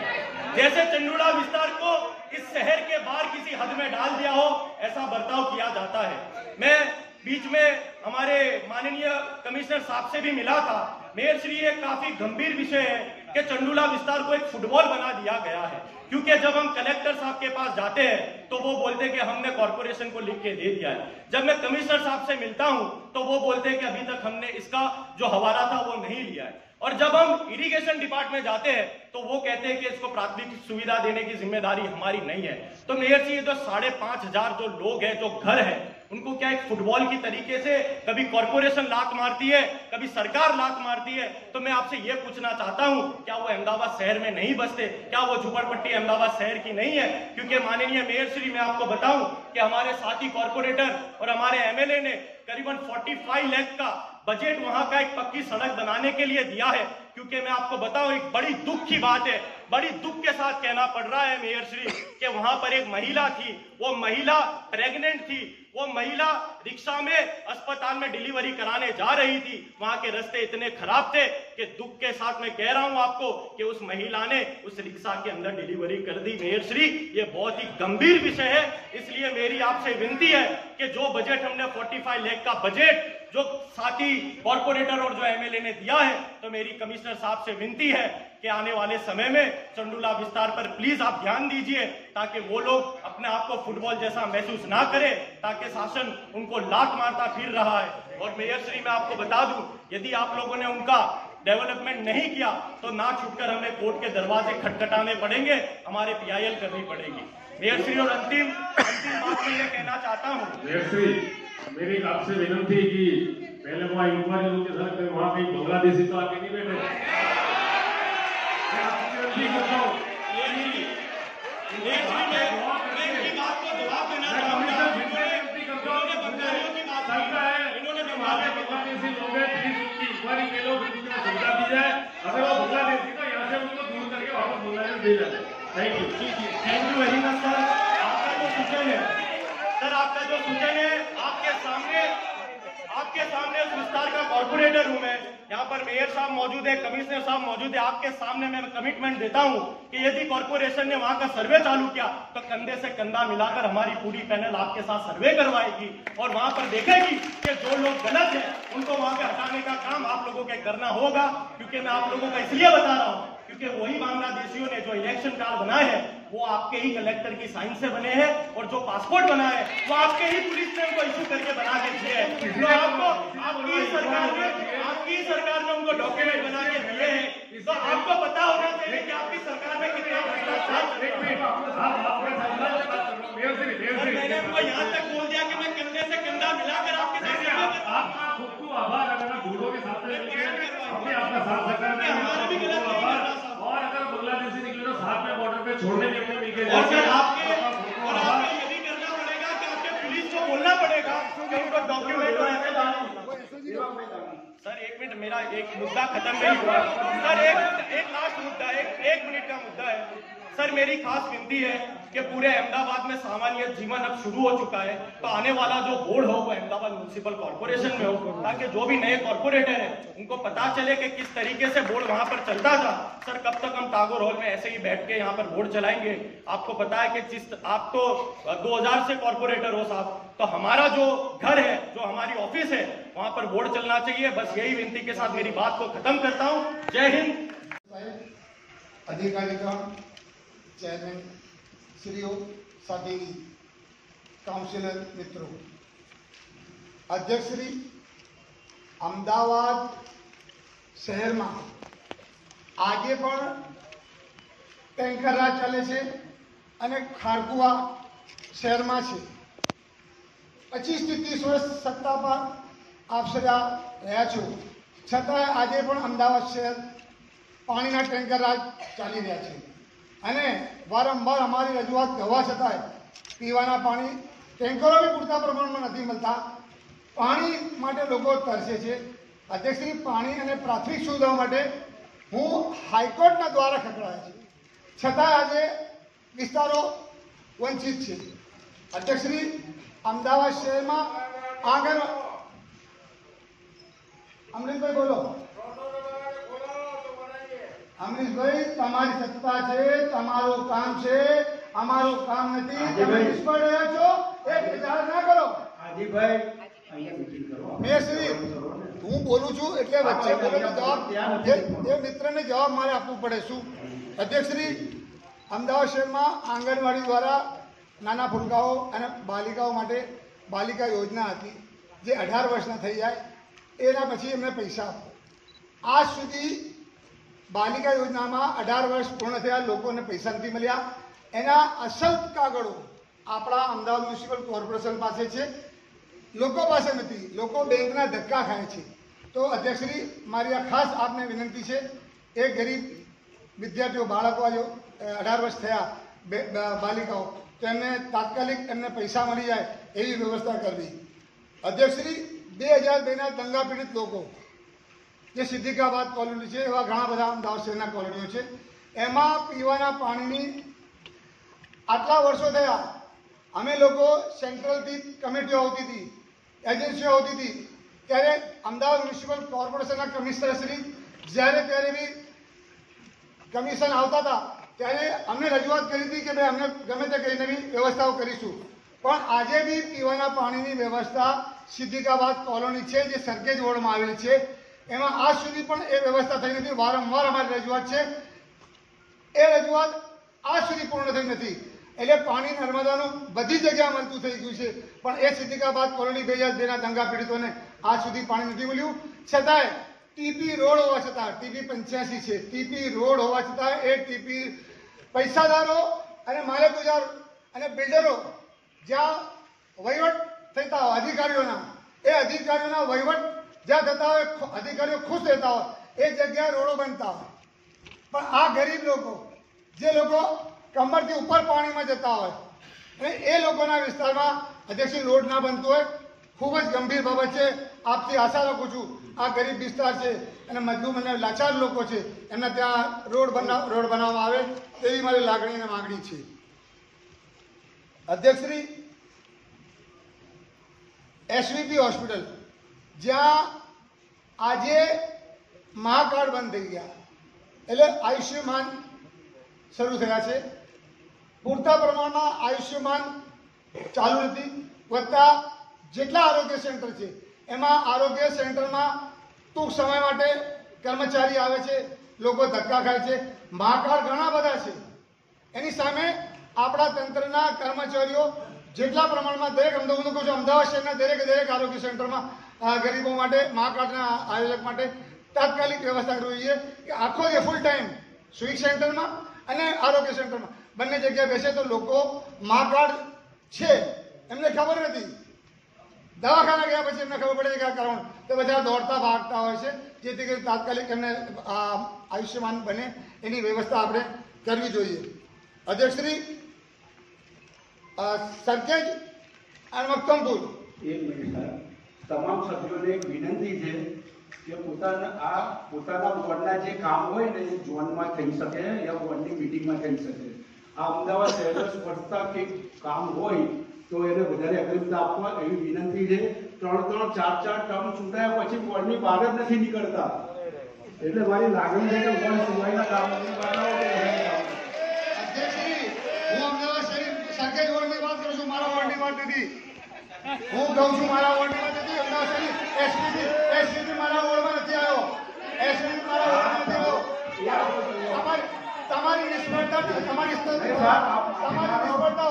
जैसे चंडोड़ा विस्तार को इस शहर के बाहर किसी हद में डाल दिया हो, ऐसा बर्ताव किया जाता है। मैं बीच में हमारे माननीय कमिश्नर साहब से भी मिला था। मेयर श्री, ये काफी गंभीर विषय है कि चंडोला विस्तार को एक फुटबॉल बना दिया गया है, क्योंकि जब हम कलेक्टर साहब के पास जाते हैं तो वो बोलते हैं कि हमने कॉर्पोरेशन को लिख के दे दिया है। जब मैं कमिश्नर साहब से मिलता हूं तो वो बोलते हैं कि अभी तक हमने इसका जो हवाला था वो नहीं लिया है। और जब हम इरिगेशन डिपार्टमेंट जाते हैं तो वो कहते हैं कि इसको प्राथमिक सुविधा देने की जिम्मेदारी हमारी नहीं है। तो मेयर जी, ये जो 5,500 जो लोग हैं, जो घर है, उनको क्या एक फुटबॉल की तरीके से कभी कॉर्पोरेशन लात मारती है, कभी सरकार लात मारती है। तो मैं आपसे ये पूछना चाहता हूं, क्या वो अहमदाबाद शहर में नहीं बसते? क्या वो झुपड़पट्टी अहमदाबाद शहर की नहीं है? क्योंकि माननीय मेयर श्री, मैं आपको बताऊं कि हमारे साथी कॉर्पोरेटर और हमारे एमएलए ने करीबन 45 लाख का बजट वहां का एक पक्की सड़क बनाने के लिए दिया है। क्योंकि मैं आपको बताऊं, एक बड़ी दुख की बात है, बड़ी दुख के साथ कहना पड़ रहा है मेयर श्री, कि वहां पर एक महिला थी, वो महिला प्रेग्नेंट थी, वो महिला रिक्शा में अस्पताल में डिलीवरी कराने जा रही थी। वहां के रास्ते इतने खराब थे कि दुख के साथ मैं कह रहा हूं आपको कि उस महिला ने उस रिक्शा के अंदर डिलीवरी कर दी। मेयर श्री, ये बहुत ही गंभीर विषय है, इसलिए मेरी आपसे विनती है कि जो बजट हमने 45 लाख का बजट जो साथी कॉर्पोरेटर और जो एमएलए ने दिया है, तो मेरी कमिश्नर साहब से विनती है कि आने वाले समय में चंडूला विस्तार पर प्लीज आप ध्यान दीजिए, ताकि वो लोग अपने आप को फुटबॉल जैसा महसूस ना करें, ताकि शासन उनको लात मारता फिर रहा है। और मेयर श्री, मैं आपको बता दूं, यदि आप लोगों ने उनका डेवलपमेंट नहीं किया तो ना छूटकर हमें कोर्ट के दरवाजे खटखटाने पड़ेंगे, हमारे पीआईएल करनी पड़ेगी। मेयर श्री, और अंतिम बात मैं ये कहना चाहता हूँ, मेयर श्री, मेरी आपसे विनती कि पहले वहाँ इंक्वायरी होती सर, वहाँ कहीं बांग्लादेशी तो आके नहीं बैठे। मैं आपसे विनती करता हूँ, अगर वो बांग्लादेशी तो यहाँ से उनको दूर करके वापस बांग्लादेश दे जाते। Thank you very much sir. आपका जो सूचन है सर, आपका जो सूचन है, आपके सामने उस विस्तार का कॉर्पोरेटर हूं मैं, यहाँ पर मेयर साहब मौजूद है, कमिश्नर साहब मौजूद है, आपके सामने मैं कमिटमेंट देता हूं कि यदि कॉर्पोरेशन ने वहां का सर्वे चालू किया तो कंधे से कंधा मिलाकर हमारी पूरी पैनल आपके साथ सर्वे करवाएगी और वहां पर देखेगी कि जो लोग गलत है उनको वहां पे हटाने का काम आप लोगों के करना होगा। क्योंकि मैं आप लोगों को इसलिए बता रहा हूँ क्योंकि वही बांग्लादेशियों ने जो इलेक्शन कार्ड बनाए हैं वो आपके ही कलेक्टर की साइन से बने हैं, और जो पासपोर्ट बना है वो आपके ही पुलिस ने उनको इशू करके बना के दिए हैं। तो आपको आपकी सरकार ने उनको डॉक्यूमेंट बना के दिए हैं, तो आपको पता होना चाहिए कि आपकी सरकार में कितना भ्रष्टाचार। मैंने उनको यहाँ तक बोल दिया कि मैं कंधे से कंधा मिलाकर आपके साथ आपका खूब आभार। अगर आप दूरों के साथ आपका साथ सरकार में हमारा भी गलत नहीं कर रहा साहब। और अगर बांग्लादेशी निकले तो साथ में बॉर्डर पे छोड़ने के लिए मिलके और सर आपके ये भी करना पड़ेगा कि आपके पुलिस को बोलना पड़ेगा कि उनको डॉक्यूमेंट और ऐसे लाना। सर एक मिनट, मेरा एक मुद्दा खत्म नहीं हुआ सर, एक लास्ट मुद्दा, एक मिनट का मुद्दा है सर। मेरी खास विनती है कि पूरे अहमदाबाद में सामान्य जीवन अब शुरू हो चुका है, तो आने वाला जो बोर्ड हो वो अहमदाबाद म्युनिसिपल कॉर्पोरेशन में हो, ताकि जो भी नए कॉर्पोरेटर है उनको पता चले कि किस तरीके से बोर्ड वहां पर चलता था। सर कब तक हम टागोर हॉल में ऐसे ही बैठ के यहाँ पर बोर्ड चलाएंगे? आपको पता है कि आप तो 2000 से कॉर्पोरेटर हो साहब, तो हमारा जो घर है, जो हमारी ऑफिस है, वहां पर बोर्ड चलना चाहिए। बस यही विनती के साथ मेरी बात को खत्म करता हूँ। जय हिंद। अधिकारीगण, चेयरमैन श्रीओ, साथी काउंसिलर मित्रों, अध्यक्ष श्री, अमदावाद शहर में आगे पर टेंकर राज चाले छे अने खारकुआ शहर में छे। 25 થી 30 વર્ષ सत्ता पर आप सदा रह्या छो, छतांय आजे पण अमदावाद शहर पाणीना टेंकर राज चाली रह्या छे અને વારંવાર અમારી રજૂઆત હોવા છતાંય પીવાના પાણી ટેન્કરો બી પૂરતા પ્રમાણમાં નથી મળતા, પાણી માટે લોકો તરસે છે। અધ્યક્ષશ્રી, પાણી અને પ્રાથમિક સુવિધાઓ માટે હું હાઈકોર્ટના દ્વારા ખકડાયા છે, છતાં આજે વિસ્તારો વંચિત છે। અધ્યક્ષશ્રી, અમદાવાદ શહેરમાં આંગણ અમરીશભાઈ બોલો। અમરીશભાઈ, તમારી સત્તા છે, તમારું કામ છે, અમારું કામ નથી। તમે નિષ્ફળ રહ્યા છો, એક વિચાર ના કરો। મેયરશ્રી, હું બોલું છું એટલે વચ્ચે બોલો તો જવાબ એ મિત્રને જવાબ મારે આપવું પડે શું? અધ્યક્ષશ્રી, અમદાવાદ શહેરમાં આંગણવાડી દ્વારા નાના ફુલકાઓ અને બાલિકાઓ માટે બાલિકા યોજના હતી, જે 18 વર્ષના થઈ જાય એના પછી એમને પૈસા આપો। આજ સુધી બાલિકા યોજનામાં 18 વર્ષ પૂર્ણ થયા લોકોને પૈસા નથી મળ્યા, એના અસલ કાગળો આપણા અમદાવાદ મ્યુનિસિપલ કોર્પોરેશન પાસે છે, લોકો પાસે નથી. લોકો બેંકના ધક્કા ખાય છે. તો અધ્યક્ષશ્રી, મારી આ ખાસ આપને વિનંતી છે, એ ગરીબ વિદ્યાર્થીઓ, બાળકો આજે 18 વર્ષ થયા બાલિકાઓ, તો એમને તાત્કાલિક એમને પૈસા મળી જાય એવી વ્યવસ્થા કરવી. અધ્યક્ષશ્રી, 2002ના દંગા પીડિત લોકો, જે સિદ્ધિકાબાદ કોલોની છે, એવા ઘણા બધા અમદાવાદ શહેરના કોલોનીઓ છે, એમાં પીવાના પાણીની આટલા વર્ષો થયા. અમે લોકો સેન્ટ્રલથી કમિટીઓ આવતી હતી, એજન્સીઓ આવતી હતી, ત્યારે અમદાવાદ મ્યુનિસિપલ કોર્પોરેશનના કમિશનરશ્રી જ્યારે ત્યારે બી કમિશન આવતા હતા ત્યારે અમને રજૂઆત કરી હતી કે ભાઈ અમને ગમે તે કઈ નવી વ્યવસ્થાઓ કરીશું. પણ આજે બી પીવાના પાણીની વ્યવસ્થા સિદ્ધિકાબાદ કોલોની છે, જે સરખેજ વોર્ડમાં આવેલી છે, એમાં આજ સુધી પણ એ વ્યવસ્થા થઈ નથી. વારંવાર અમારી રજૂઆત છે, એ રજૂઆત આજ સુધી પૂર્ણ થઈ નથી. એટલે પાણી નર્મદાનું બધી જગ્યાએ મળતું થઈ ગયું છે, પણ એ સિદ્ધિકાબાદ કોલોની 2002ના દંગા પીડિતોને આજ સુધી પાણી નથી મળ્યું. છતાંય ટીપી રોડ હોવા છતાં, ટીપી 85 છે, ટીપી રોડ હોવા છતાં એ ટીપી પૈસાદારો અને માલેકુજાર અને બિલ્ડરો જ્યાં વહીવટ થતા હોય અધિકારીઓના, એ અધિકારીઓના વહીવટ જ્યાં થતા હોય, અધિકારીઓ ખુશ રહેતા હોય, એ જગ્યાએ રોડો બનતા હોય. પણ આ ગરીબ લોકો, જે લોકો કમરથી ઉપર પાણીમાં જતા હોય, અને એ લોકોના વિસ્તારમાં અધ્યક્ષ રોડ ના બનતો હોય, ખૂબ જ ગંભીર બાબત છે. આપથી આશા રાખું છું, આ ગરીબ વિસ્તાર છે અને મજદૂર અને લાચાર લોકો છે, એમને ત્યાં રોડ બનાવવામાં આવે તેવી મારી લાગણી અને માગણી છે. અધ્યક્ષશ્રી, એસવીપી હોસ્પિટલ, જ્યાં આજે મહાકાર્ડ બંધ થઈ ગયા, એટલે આયુષ્યમાન શરૂ થયા છે, પૂરતા પ્રમાણમાં આયુષ્યમાન ચાલુ નથી. વત્તા જેટલા આરોગ્ય સેન્ટર છે, એમાં આરોગ્ય સેન્ટરમાં ટૂંક સમય માટે કર્મચારી આવે છે, લોકો ધક્કા ખાય છે. મહાકાર્ડ ઘણા બધા છે, એની સામે આપણા તંત્રના કર્મચારીઓ જેટલા પ્રમાણમાં દરેક અમદાવાદ શહેરના દરેક આરોગ્ય સેન્ટરમાં ગરીબો માટે, મહાકાર્ડના આયોજક માટે તાત્કાલિક વ્યવસ્થા કરવી જોઈએ કે આખો જે ફૂલ ટાઈમ સ્વિંગ સેન્ટરમાં અને આરોગ્ય સેન્ટરમાં બંને જગ્યાએ બેસે તો લોકો મહાકાર્ડ છે એમને ખબર નથી, દવાખાના ગયા પછી એમને ખબર પડે છે કે આ કારણ તો બધા દોડતા ભાગતા હોય છે. જેથી કરી તાત્કાલિક એમને આયુષ્યમાન બને એની વ્યવસ્થા આપણે કરવી જોઈએ. અધ્યક્ષશ્રી, સરખેજ અને મક્તમપુર, એક મિનિટ સાહેબ, તમામ સભ્યોને એક વિનંતી છે કે પોતાના વોર્ડના જે કામ હોય ને એ ઝોનમાં થઈ શકે યા વોર્ડની મિટિંગમાં થઈ શકે. આ અમદાવાદ શહેર સ્પર્શતા કંઈક કામ હોય તો એને વધારે અગ્રિમતા આપવા એવી વિનંતી છે. 3-3, 4-4 ટર્મ ચૂંટાયા પછી વોર્ડની બહાર જ નથી નીકળતા. એટલે મારી લાગણી છે કે વોર્ડ સિવાયના કામોની બહાર આવો. અધ્યક્ષશ્રી, હું અમદાવાદ શહેર સરખેજ વોર્ડની વાત કરું છું, મારા વોર્ડની વાત નથી. હું કહું છું મારા વોર્ડની વાત નથી. અમદાવાદ શહેર એસપીપી મારા વોર્ડમાં નથી આવ્યો, એસપીપી મારા વોર્ડમાં નથી આવ્યો. તમારી નિષ્ફળતા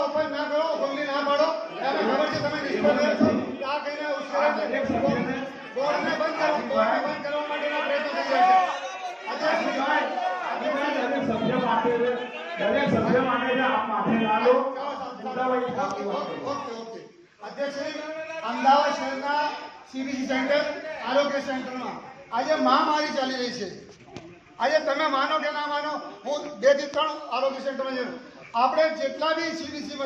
ઓપન ના કરો, ખુલ્લી ના પાડો. એને ખબર છે તમે નિષ્ફળ રહ્યો છો. આ કહીને બોર્ડને બંધ કરવા માટેના પ્રયત્નો થઈ રહ્યા છે. સભ્ય માટે આપ માથે ના લો. અધ્યક્ષશ્રી, અમદાવાદ શહેરના સીબીસી સેન્ટર, આરોગ્ય સેન્ટરમાં આજે મહામારી ચાલી રહી છે. આજે તમે માનો કે ના માનો, હું 2 થી 3 આરોગ્ય સેન્ટરમાં જઉં. આપણે જેટલા બી સીબીસી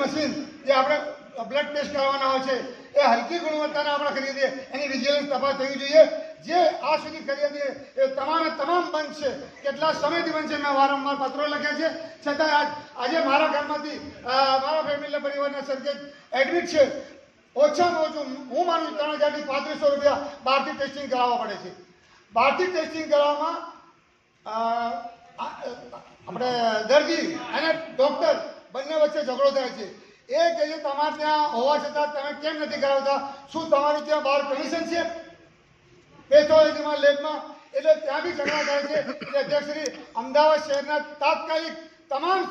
મશીન જે આપણે બ્લડ ટેસ્ટ કરવાના હોય છે, એ હલકી ગુણવત્તાના આપણે ખરીદીએ, એની વિજિલન્સ તપાસ થવી જોઈએ. જે આ સુધી કરી હતી એ તમામ બંધ છે. કેટલા સમયથી બંધ છે, મેં વારંવાર પત્રો લખ્યા છે. છતાં આજે મારા ઘરમાંથી મારા ફેમિલી પરિવારના સરખેજ એડમિટ છે. ઓછામાં ઓછું હું માનું 3000 થી 3500 રૂપિયા બહારથી ટેસ્ટિંગ કરાવવા પડે છે. બહારથી ટેસ્ટિંગ કરાવવામાં આપણે દર્દી અને ડોક્ટર બંને વચ્ચે ઝઘડો થાય છે. એ કહે છે તમારે ત્યાં હોવા છતાં તમે કેમ નથી કરાવતા? શું તમારું ત્યાં બહાર કમિશન છે પેથોલોજીમાં, લેબમાં? એટલે ત્યાં બી ઝઘડા થાય છે. એટલે અધ્યક્ષશ્રી, અમદાવાદ શહેરના તાત્કાલિક તમામ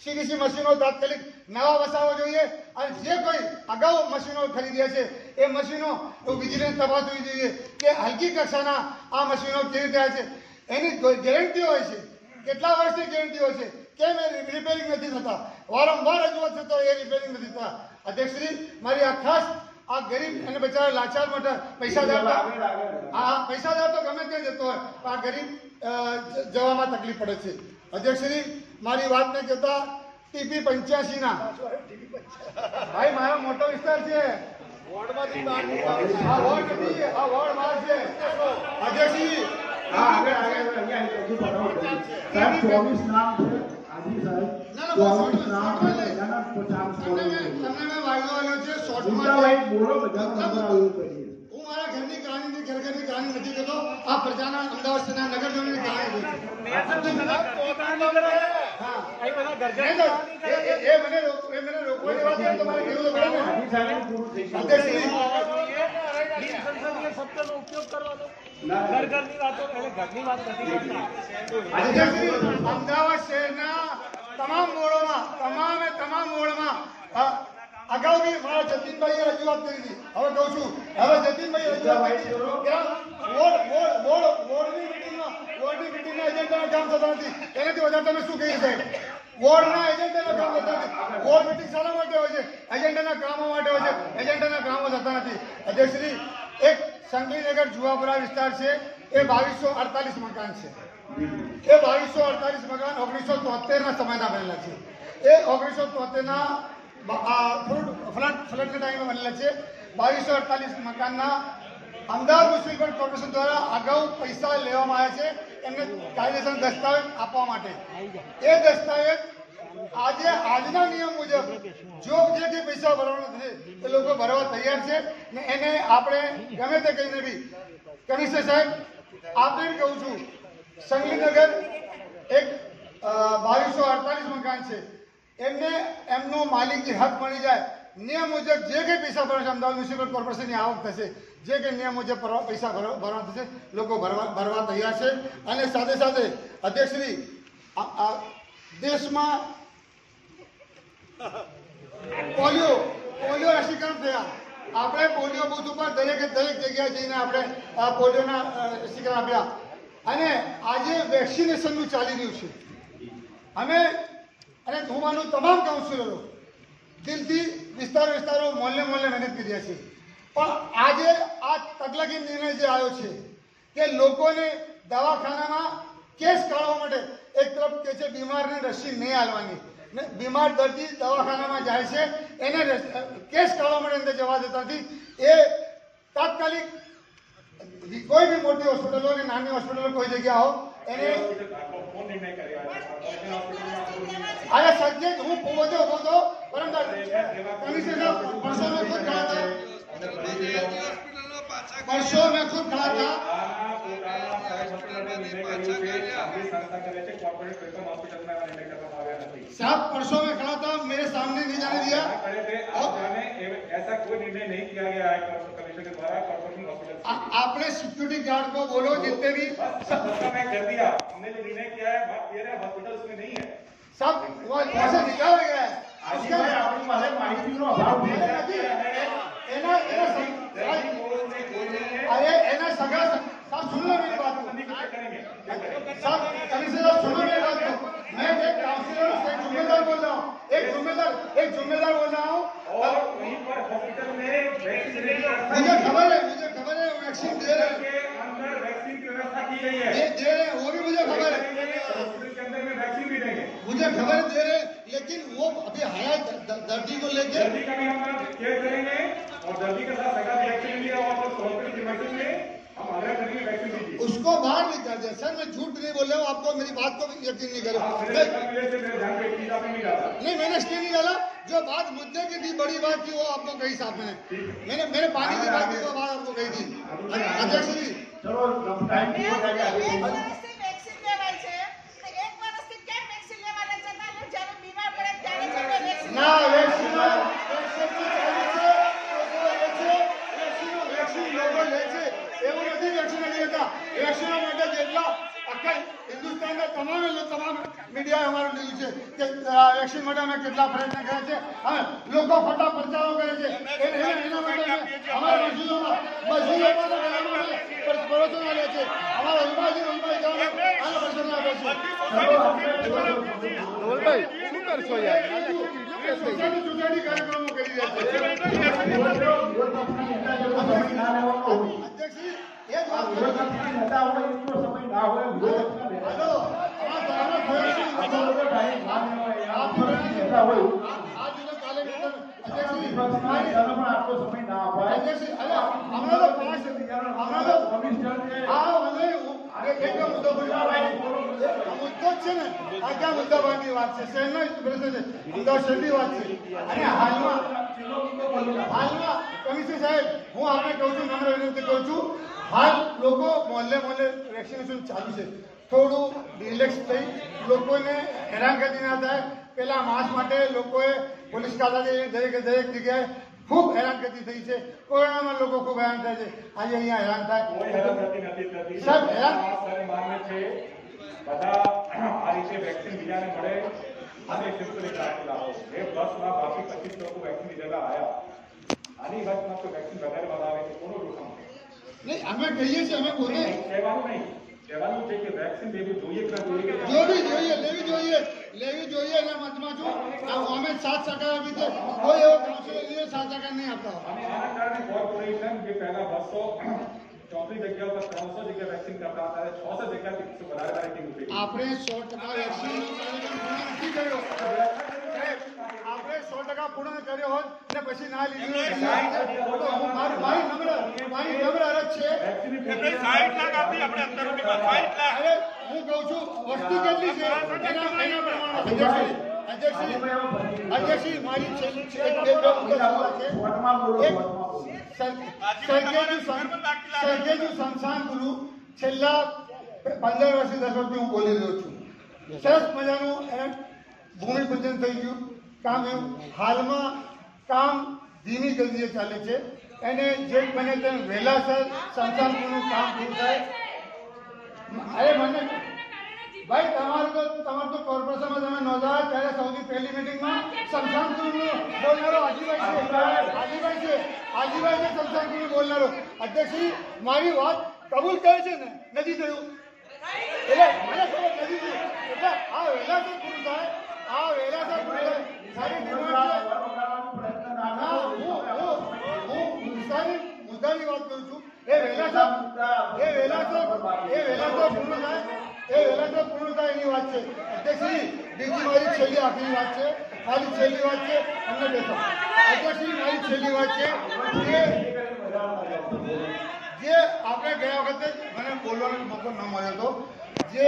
સીડીસી મશીનો તાત્કાલિક નવા વસાવવા જોઈએ અને જે કોઈ અગાઉ મશીનો ખરીદ્યા છે એ મશીનો વિજિલન્સ તપાસવી જોઈએ કે હલકી કક્ષાના આ મશીનો કેવી રીતે છે, એની ગેરંટી હોય છે, કેટલા વર્ષની ગેરંટી હોય છે, કેમ એ રિપેરિંગ નથી થતા, વારંવાર રજૂઆત થતો એ રિપેરિંગ નથી થતા. અધ્યક્ષશ્રી, મારી આ ખાસ આ ગરીબ અને બચારા લાચાર માટે પૈસાદાર તો ગમે તે જતો હોય, આ ગરીબ જવામાં તકલીફ પડે છે. અધ્યક્ષશ્રી, મારી વાત ને કહેતા ટીપી 85 ના ભાઈ મારો મોટો વિસ્તાર છે, આ વોર્ડ નથી, આ વોર્ડ બહાર છે. અધ્યક્ષશ્રી, હું મારા ઘરની કહાની ઘરની કહાની નથી કહેતો, આ પ્રજાના અમદાવાદ શહેરના નગરજનોની કહાની કહું છું. મને રોકવાની વાત છે, તમારે કેવું અમદાવાદ શહેરના તમામ મોડમાં અગાઉ બી મારા જતીનભાઈએ રજૂઆત કરી હતી. હવે કહું છું, હવે જતીનભાઈ રજૂઆત કરી વોર્ડની મિટિંગના એજન્ડાના કામ થતા નથી. એનાથી વધારે તમે શું કહી સાહેબ? વોર્ડના એજન્ડાના કામ થતા નથી. વોર્ડ મિટિંગ શાના માટે હોય છે? એજન્ડાના કામો માટે હોય છે. એજન્ડાના કામો થતા નથી. અધ્યક્ષશ્રી, એક સંગલીનગર જુવાપુરા વિસ્તાર છે, એ 2248 મકાન છે. એ 2248 મકાન 1973ના સમયના બનેલા છે. એ 1973ના ફ્લડના ટાઈમે બનેલા છે. 2248 મકાનના અમદાવાદ મ્યુનિસિપલ કોર્પોરેશન દ્વારા અગાઉ પૈસા લેવામાં આવ્યા છે એમને કાયદેસર દસ્તાવેજ આપવા માટે. એ દસ્તાવેજ આજના નિયમ મુજબ જો જે પૈસા ભરવાનો થશે એ લોકો ભરવા તૈયાર છે ને એને આપણે ગમે તે કહીને બી કમિશનર સાહેબ આપણે બી કહું છું, સંગલીનગર એક 2248 મકાન છે, એમને એમનો માલિકી હક મળી જાય, નિયમ મુજબ જે કંઈ પૈસા ભરવા છે, અમદાવાદ મ્યુનિસિપલ કોર્પોરેશનની આવક થશે, જે કંઈ નિયમ મુજબ પૈસા ભરવા થશે, લોકો ભરવા તૈયાર છે. અને સાથે સાથે અધ્યક્ષશ્રી, દેશમાં પોલિયો રસીકરણ થયા. આપણે પોલિયો બૂથ ઉપર દરેક જગ્યાએ જઈને આપણે પોલિયોના રસીકરણ આપ્યા અને આજે વેક્સિનેશનનું ચાલી રહ્યું છે. અમે અને હું માનું તમામ કાઉન્સિલરો દિલથી વિસ્તારો મોહલ્લે મહેનત કરી રહ્યા છે. પણ આજે આ તકલગી નિર્ણય જે આવ્યો છે કે લોકોને દવાખાનામાં કેસ કાઢવા માટે એક તરફ કે છે બીમારને રસી નહીં આલવાની, બીમાર દર્દી દવાખાનામાં જાય છે એને કેસ કાઢવા માટે અંદર જવા દેતા નથી. એ તાત્કાલિક કોઈ બી મોટી હોસ્પિટલો કે નાની હોસ્પિટલો કોઈ જગ્યા હો એને અરે સજ્જે હું પોતે ઉભો હતો પરંતુ પરસો મેં ખુદ ખડા था. साहब परसों में खड़ा था, मेरे सामने नहीं जाने दिया. ऐसा कोई निर्णय नहीं किया गया है कमिश्नर के द्वारा कॉर्पोरेशन हॉस्पिटल. आपने सिक्योरिटी गार्ड को बोलो जितने भी मैं कर दिया, हमने जो निर्णय किया है बात ये है हॉस्पिटल उसमें नहीं है. सब वो ऐसे निकाल गया है. આપણી પાસે માહિતીનો અભાવ છે. अरे एना सगा साहब सुन लो मेरी बात को. साहब कमिश्नर साहब सुनो मेरी बात को. मैं एक काउंसिलर से जिम्मेदार बोल रहा हूँ, एक जिम्मेदार बोल रहा हूँ. और वहीं पर हॉस्पिटल में वैक्सीन मुझे खबर है वैक्सीन दे रहे हैं, अंदर वैक्सीन की व्यवस्था की गई है. दे रहे हैं, वो भी मुझे खबर है. हॉस्पिटल के अंदर में वैक्सीन भी देंगे. मुझे खबर दे रहे हैं, लेकिन वो अभी हया दर्दी को लेके दर्दी का भी हम केयर करेंगे और दर्दी के साथ सगा वैक्सीन लिया और हॉस्पिटल की वैक्सीन में हम आग्रह करेंगे वैक्सीन दीजिए. उसको बाहर नहीं कर दिया. सर मैं झूठ नहीं बोल रहा हूँ, आपको मेरी बात को यकीन नहीं करो. नहीं मैंने स्टे नहीं डाला. जो बात मुद्दे की थी, बड़ी बात थी, वो आपको कही साहब मैंने पानी की बात की, वो बात आपको कही थी. अध्यक्ष जी चलो टाइम पूरा हो गया. ના વેક્સિન લોકો લે છે એવું નથી. વેક્સિન નથી લેતા. વેક્સિનો માટે જેટલા આખા હિન્દુસ્તાનના તમામ મીડિયા અમારું લીધું છે કે વેક્સિન માટે અમે કેટલા પ્રયત્ન કર્યા છે. હવે લોકો ખોટા પરચાઓ કરે છે એના માટે અમારા મસ્જિદોમાં પ્રવચનો લે છે. અમારા વિભાજી આના પ્રવચનો આપે છે. શું કરશો યાર? ચૂંટણી કાર્યક્રમો કરી રહ્યા છે. કમિશનર સાહેબ, હું આપને કહું છું, નમ્ર વિનંતી કરું છું, હાલ લોકો મોહલ્લે વેક્સિનેશન ચાલુ છે. થોડું રિલેક્સ થઈ લોકોને હેરાનગતિ ના થાય. પેલા માસ્ક માટે લોકોએ પોલીસ કાયદાથી દરેક જગ્યાએ ખૂબ હેરાનગતિ થઈ છે. કોરોનામાં લોકો ખૂબ હેરાન થાય છે. આજે અહીંયા હેરાન થાય સાહેબ હેરાન બધા આ રીતે વેક્સિન બીજાને મળે અને સિમ્પલ એક રાખી લાવો. 10 બાકી 25 લોકો વેક્સિન લીધેલા આવ્યા. આની વાતમાં તો વેક્સિન વધારે બનાવે છે કોનો રોકાણ નહીં. અમે કહીએ છીએ, અમે પોતે કહેવાનું છે કે વેક્સિન લેવી જોઈએ કે જોઈએ લેવી જોઈએ એના મતમાં છું. અમે 7% આપી છે. કોઈ એવો કાઉન્સિલર 7% નહીં આપતા. અને આના કારણે કોર્પોરેશન જે પહેલા 234 જગ્યા પર 300 જગ્યા વેક્સિન કરતા હતા, 600 જગ્યાથી વધારે રેટિંગ ઉઠી. આપણે 100% વેક્સિન નથી કર્યો. આપણે 100% પૂર્ણ કર્યો હોત ને પછી ના લીધું મારી નમ્ર અરજ છે. અરે હું કહું છું વસ્તુ કેટલી છે એના પ્રમાણે અધ્યક્ષજી મારી સરખેજુ સંસ્થાન ગુરુ છેલ્લા 15 વર્ષથી 10 વર્ષથી હું બોલી રહ્યો છું. સરસ મજાનું ભૂમિપૂજન થઈ ગયું, કામ એવું. હાલમાં કામ ધીમી ગતિએ ચાલે છે અને જે બને તેમ વહેલાસર સંસ્થાન ગુરુનું કામ પૂરું થાય. અરે મને ભાઈ તમારું તો કોર્પોરેશનમાં તમે નોંધાયા ત્યારે સૌથી પહેલી મિટિંગમાં શમશાન ગુરુનો બોલનારો હાજીભાઈ છે શમશાન ગુરુ બોલનારો. અધ્યક્ષજી મારી વાત કબૂલ કરે છે ને? નથી થયું એટલે મને ખબર નથી થયું. એટલે આ વહેલાસર પૂરું થાય, સારી ડિમાન્ડ મુદ્દાની વાત કરું છું. એ વહેલાસર પૂર્ણ થાય એની વાત છે. અધ્યક્ષજી બીજી મારી છેલ્લી આખરી વાત છે, અમને બેઠો. અધ્યક્ષજી મારી છેલ્લી વાત છે જે આપણે ગયા વખતે મને બોલવાનો મોકો ન મળ્યો હતો. જે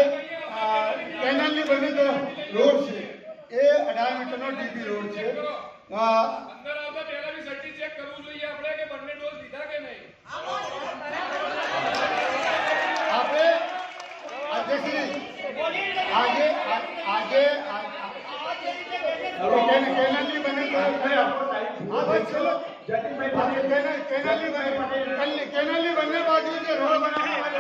કેનાલની બંને તરફ રોડ છે એ 18 મીટરનો ડીપી રોડ છે. આપણે અધ્યક્ષજી આજે કેનાલની બંને બાજુ જે રોડ બનાવવામાં